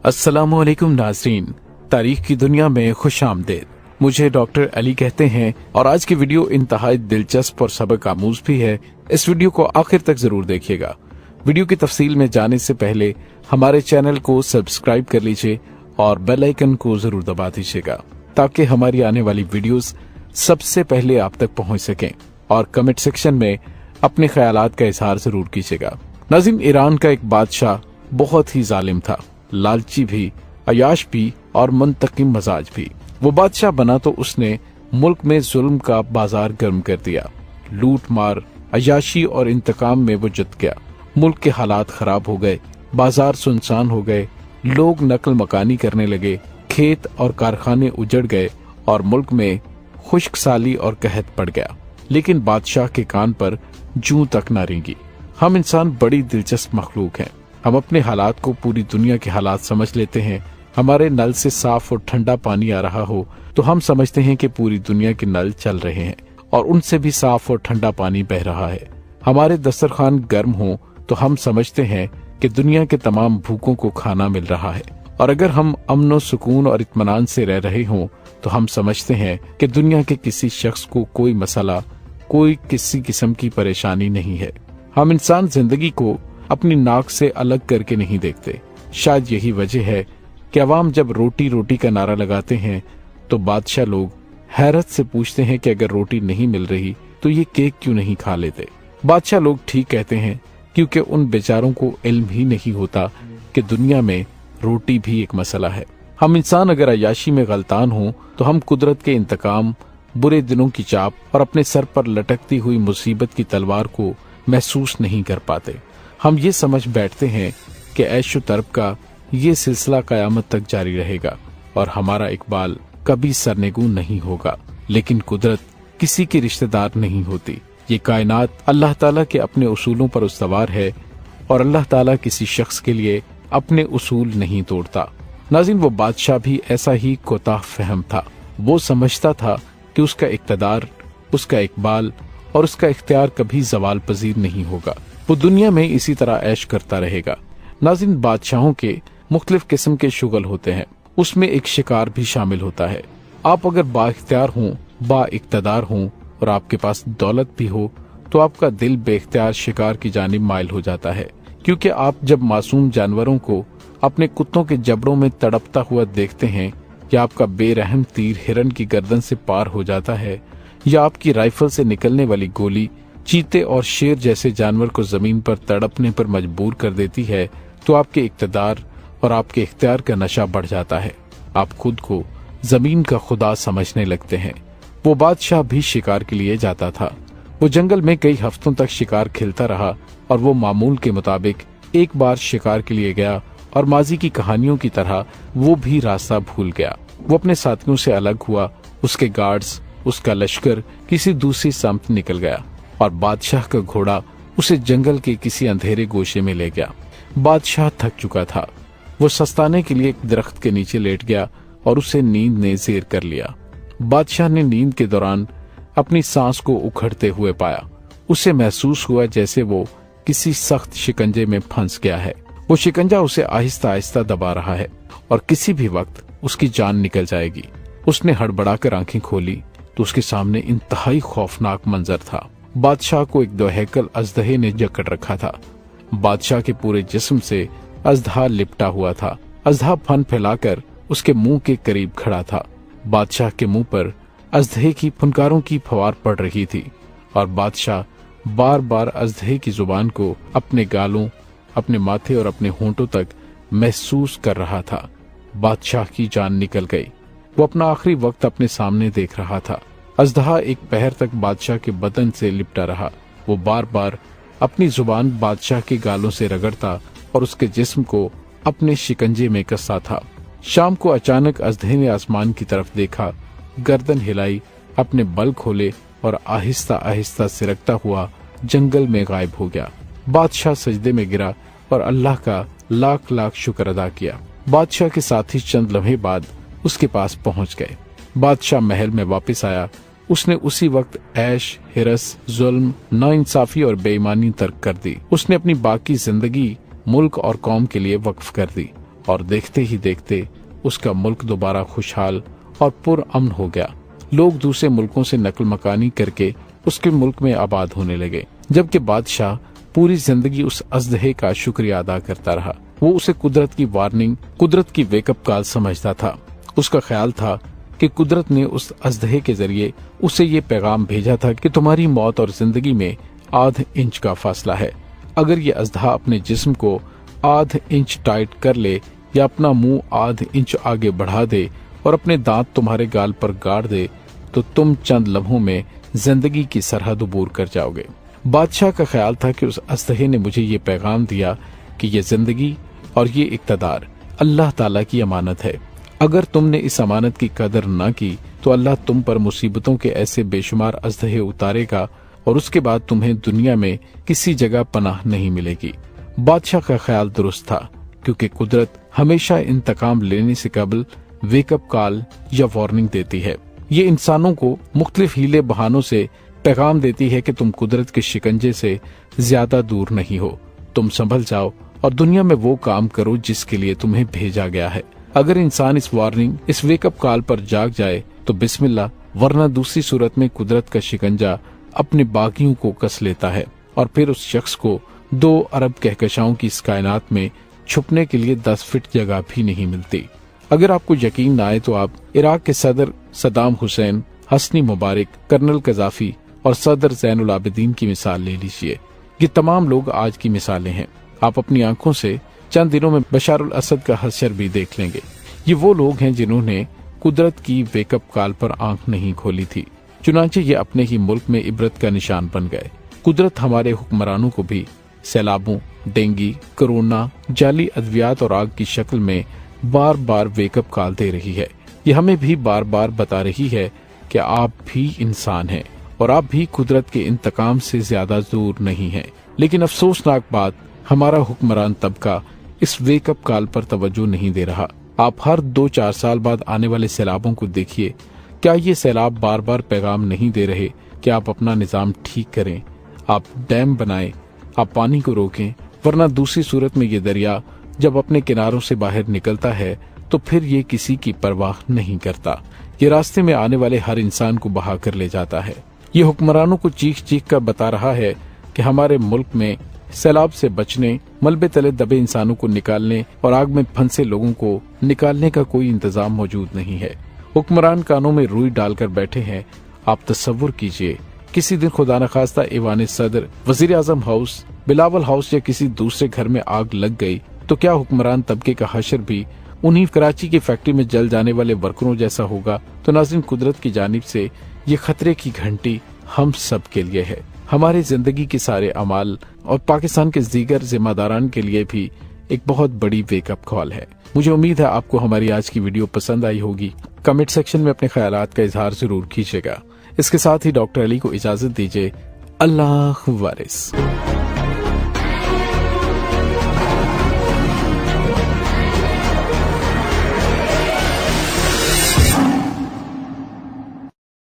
अस्सलाम वालेकुम नाज़रीन, तारीख की दुनिया में खुश आमदेद। मुझे डॉक्टर अली कहते हैं और आज की वीडियो इंतहाई दिलचस्प और सबक आमूज भी है। इस वीडियो को आखिर तक जरूर देखिएगा। वीडियो की तफसील में जाने से पहले हमारे चैनल को सब्सक्राइब कर लीजिए और बेल आइकन को जरूर दबा दीजिएगा ताकि हमारी आने वाली वीडियोस सबसे पहले आप तक पहुंच सकें। और कमेंट सेक्शन में अपने ख्यालात का इजहार जरूर कीजिएगा। नाज़रीन, ईरान का एक बादशाह बहुत ही जालिम था, लालची भी, अयाश भी और मुंतकिम मजाज भी। वो बादशाह बना तो उसने मुल्क में जुल्म का बाजार गर्म कर दिया। लूट मार, अयाशी और इंतकाम में वो जुट गया। मुल्क के हालात खराब हो गए, बाजार सुनसान हो गए, लोग नकल मकानी करने लगे, खेत और कारखाने उजड़ गए और मुल्क में खुश्क साली और कहत पड़ गया। लेकिन बादशाह के कान पर जूं तक न रेंगी। हम इंसान बड़ी दिलचस्प मखलूक हैं। हम अपने हालात को पूरी दुनिया के हालात समझ लेते हैं। हमारे नल से साफ और ठंडा पानी आ रहा हो तो हम समझते हैं कि पूरी दुनिया के नल चल रहे हैं और उनसे भी साफ और ठंडा पानी बह रहा है। हमारे दस्तरखान गर्म हो तो हम समझते हैं कि दुनिया के तमाम भूखों को खाना मिल रहा है। और अगर हम अमन और सुकून और इत्मीनान से रह रहे हों तो हम समझते हैं कि दुनिया के किसी शख्स को कोई मसला, कोई किसी किस्म की परेशानी नहीं है। हम इंसान जिंदगी को अपनी नाक से अलग करके नहीं देखते। शायद यही वजह है कि अवाम जब रोटी रोटी का नारा लगाते हैं तो बादशाह लोग हैरत से पूछते हैं कि अगर रोटी नहीं मिल रही तो ये केक क्यों नहीं खा लेते। बादशाह लोग ठीक कहते हैं क्योंकि उन बेचारों को इल्म ही नहीं होता कि दुनिया में रोटी भी एक मसला है। हम इंसान अगर अयाशी में गलतान हों तो हम कुदरत के इंतकाम, बुरे दिनों की चाप और अपने सर पर लटकती हुई मुसीबत की तलवार को महसूस नहीं कर पाते। हम ये समझ बैठते हैं कि ऐशो तर्ब का ये सिलसिला कयामत तक जारी रहेगा और हमारा इकबाल कभी सरनेगू नहीं होगा। लेकिन कुदरत किसी की रिश्तेदार नहीं होती। ये कायनात अल्लाह ताला के अपने उसूलों पर उस्तवार है और अल्लाह ताला किसी शख्स के लिए अपने उसूल नहीं तोड़ता। नाज़रीन, वो बादशाह भी ऐसा ही कोताह फहम था। वो समझता था कि उसका इक़्तिदार, उसका इकबाल और उसका इख्तियार कभी जवाल पजीर नहीं होगा। वो दुनिया में इसी तरह ऐश करता रहेगा। नाज़रीन, बादशाहों के मुख्तलिफ किस्म के शुगल होते हैं, उसमें एक शिकार भी शामिल होता है। आप अगर बाइख्तियार हों, बा इक़्तिदार हों और आपके पास दौलत भी हो तो आपका दिल बेख्तियार शिकार की जानिब माइल हो जाता है। क्योंकि आप जब मासूम जानवरों को अपने कुत्तों के जबड़ों में तड़पता हुआ देखते हैं, या आपका बेरहम तीर हिरन की गर्दन से पार हो जाता है, या आपकी राइफल से निकलने वाली गोली चीते और शेर जैसे जानवर को जमीन पर तड़पने पर मजबूर कर देती है, तो आपके इक़्तिदार और आपके इख्तियार का नशा बढ़ जाता है। आप खुद को जमीन का खुदा समझने लगते हैं। वो बादशाह भी शिकार के लिए जाता था। वो जंगल में कई हफ्तों तक शिकार खेलता रहा और वो मामूल के मुताबिक एक बार शिकार के लिए गया और माजी की कहानियों की तरह वो भी रास्ता भूल गया। वो अपने साथियों से अलग हुआ। उसके गार्ड्स, उसका लश्कर किसी दूसरी समत निकल गया और बादशाह का घोड़ा उसे जंगल के किसी अंधेरे गोशे में ले गया। बादशाह थक चुका था। वो सस्ताने के लिए एक दरख्त के नीचे लेट गया और उसे नींद ने ज़ेर कर लिया। बादशाह ने नींद के दौरान अपनी सांस को उखड़ते हुए पाया। उसे महसूस हुआ जैसे वो किसी सख्त शिकंजे में फंस गया है। वो शिकंजा उसे आहिस्ता आहिस्ता दबा रहा है और किसी भी वक्त उसकी जान निकल जाएगी। उसने हड़बड़ाकर आंखें खोली तो उसके सामने इंतहाई खौफनाक मंजर था। बादशाह को एक दोहैकल अजदहे ने जकड़ रखा था। बादशाह के पूरे जिस्म से अजदहा लिपटा हुआ था। अजदहा फन फैलाकर उसके मुंह के करीब खड़ा था। बादशाह के मुंह पर अजदहे की फुनकारों की फवार पड़ रही थी और बादशाह बार बार अजदहे की जुबान को अपने गालों, अपने माथे और अपने होंठों तक महसूस कर रहा था। बादशाह की जान निकल गई। वो अपना आखिरी वक्त अपने सामने देख रहा था। अजदहा एक पहर तक बादशाह के बदन से लिपटा रहा। वो बार बार अपनी जुबान बादशाह के गालों से रगड़ता और उसके जिस्म को अपने शिकंजे में कसता था। शाम को अचानक अजदहे ने आसमान की तरफ देखा, गर्दन हिलाई, अपने बल खोले और आहिस्ता आहिस्ता सिरकता हुआ जंगल में गायब हो गया। बादशाह सजदे में गिरा और अल्लाह का लाख लाख शुक्र अदा किया। बादशाह के साथी चंद लम्हे बाद उसके पास पहुंच गए। बादशाह महल में वापस आया। उसने उसी वक्त ऐश, हिरस, जुल्म, नाइंसाफी और बेईमानी तर्क कर दी। उसने अपनी बाकी जिंदगी मुल्क और कौम के लिए वक्फ कर दी اور دیکھتے ہی دیکھتے اس کا ملک دوبارہ خوشحال اور پرامن ہو گیا۔ لوگ دوسرے ملکوں سے نقل مکانی کر کے اس کے ملک میں آباد ہونے لگے، جبکہ بادشاہ پوری زندگی اس اژدہے کا شکریہ ادا کرتا رہا۔ وہ اسے قدرت کی وارننگ، قدرت کی ویک اپ کال سمجھتا تھا۔ اس کا خیال تھا کہ قدرت نے اس اژدہے کے ذریعے اسے یہ پیغام بھیجا تھا کہ تمہاری موت اور زندگی میں آدھ انچ کا فاصلہ ہے۔ اگر یہ اژدہا اپنے جسم کو آدھ انچ ٹائٹ کر لے یا اپنا منہ آدھ انچ آگے بڑھا دے اور اپنے دانت تمہارے گال پر گاڑ دے تو تم چند لمحوں میں زندگی کی سرحد عبور کر جاؤ گے۔ بادشاہ کا خیال تھا کہ اس اژدہے نے مجھے یہ پیغام دیا کہ یہ زندگی اور یہ اقتدار اللہ تعالیٰ کی امانت ہے۔ اگر تم نے اس امانت کی قدر نہ کی تو اللہ تم پر مصیبتوں کے ایسے بے شمار اژدہے اتارے گا اور اس کے بعد تمہیں دنیا میں کسی جگہ پناہ نہیں ملے گی۔ بادشاہ کا خیال درست تھا، کیونکہ قدرت ہمیشہ انتقام لینے سے قبل ویک اپ کال یا وارننگ دیتی ہے۔ یہ انسانوں کو مختلف ہیلے بہانوں سے پیغام دیتی ہے کہ تم قدرت کے شکنجے سے زیادہ دور نہیں ہو، تم سنبھل جاؤ اور دنیا میں وہ کام کرو جس کے لیے تمہیں بھیجا گیا ہے۔ اگر انسان اس وارننگ، اس ویک اپ کال پر جاگ جائے تو بسم اللہ، ورنہ دوسری صورت میں قدرت کا شکنجا اپنے باغیوں کو کس لیتا ہے اور پھر اس شخص کو 2 ارب کہکشاؤں کی اس کائنات میں چھپنے کے لیے 10 فٹ جگہ بھی نہیں ملتی۔ اگر آپ کو یقین نہ آئے تو آپ عراق کے صدر صدام حسین، حسنی مبارک، کرنل قذافی اور صدر زین العابدین کی مثال لے لیجئے۔ یہ تمام لوگ آج کی مثالیں ہیں۔ آپ اپنی آنکھوں سے چند دنوں میں بشار الاسد کا حشر بھی دیکھ لیں گے۔ یہ وہ لوگ ہیں جنہوں نے قدرت کی ویک اپ کال پر آنکھ نہیں کھولی تھی، چنانچہ یہ اپنے ہی ملک میں عبرت کا نشان بن گئے۔ قدرت ہمارے حکمرانوں کو بھی سیلابوں، ڈینگی، کرونا، جعلی ادویات اور آگ کی شکل میں بار بار ویک اپ کال دے رہی ہے۔ یہ ہمیں بھی بار بار بتا رہی ہے کہ آپ بھی انسان ہیں اور آپ بھی قدرت کے انتقام سے زیادہ دور نہیں ہیں۔ لیکن افسوسناک بات، ہمارا حکمران طبقہ اس ویک اپ کال پر توجہ نہیں دے رہا۔ آپ ہر 2-4 سال بعد آنے والے سیلابوں کو دیکھیے۔ کیا یہ سیلاب بار بار پیغام نہیں دے رہے کہ آپ اپنا نظام ٹھیک کریں، آپ ڈیم بنائیں، آپ پانی کو روکیں، ورنہ دوسری صورت میں یہ دریا جب اپنے کناروں سے باہر نکلتا ہے تو پھر یہ کسی کی پرواہ نہیں کرتا، یہ راستے میں آنے والے ہر انسان کو بہا کر لے جاتا ہے۔ یہ حکمرانوں کو چیخ چیخ کر بتا رہا ہے کہ ہمارے ملک میں سیلاب سے بچنے، ملبے تلے دبے انسانوں کو نکالنے اور آگ میں پھنسے لوگوں کو نکالنے کا کوئی انتظام موجود نہیں ہے۔ حکمران کانوں میں روئی ڈال کر بیٹھے ہیں۔ آپ تصور کیجئے، کسی دن خدا نخواستہ ایوان صدر، وزیر اعظم ہاؤس، بلاول ہاؤس یا کسی دوسرے گھر میں آگ لگ گئی تو کیا حکمران طبقے کا حشر بھی انہی کراچی کی فیکٹری میں جل جانے والے ورکروں جیسا ہوگا؟ تو ناظرین، قدرت کی جانب سے یہ خطرے کی گھنٹی ہم سب کے لیے ہے، ہماری زندگی کے سارے اعمال اور پاکستان کے دیگر ذمہ داران کے لیے بھی ایک بہت بڑی ویک اپ کال ہے۔ مجھے امید ہے آپ کو ہماری آج کی ویڈیو پسند آئی ہوگی۔ کمنٹ سیکشن میں اپنے خیالات کا اظہار ضرور کیجیے گا۔ اس کے ساتھ ہی ڈاکٹر علی کو اجازت دیجیے۔ اللہ وارث۔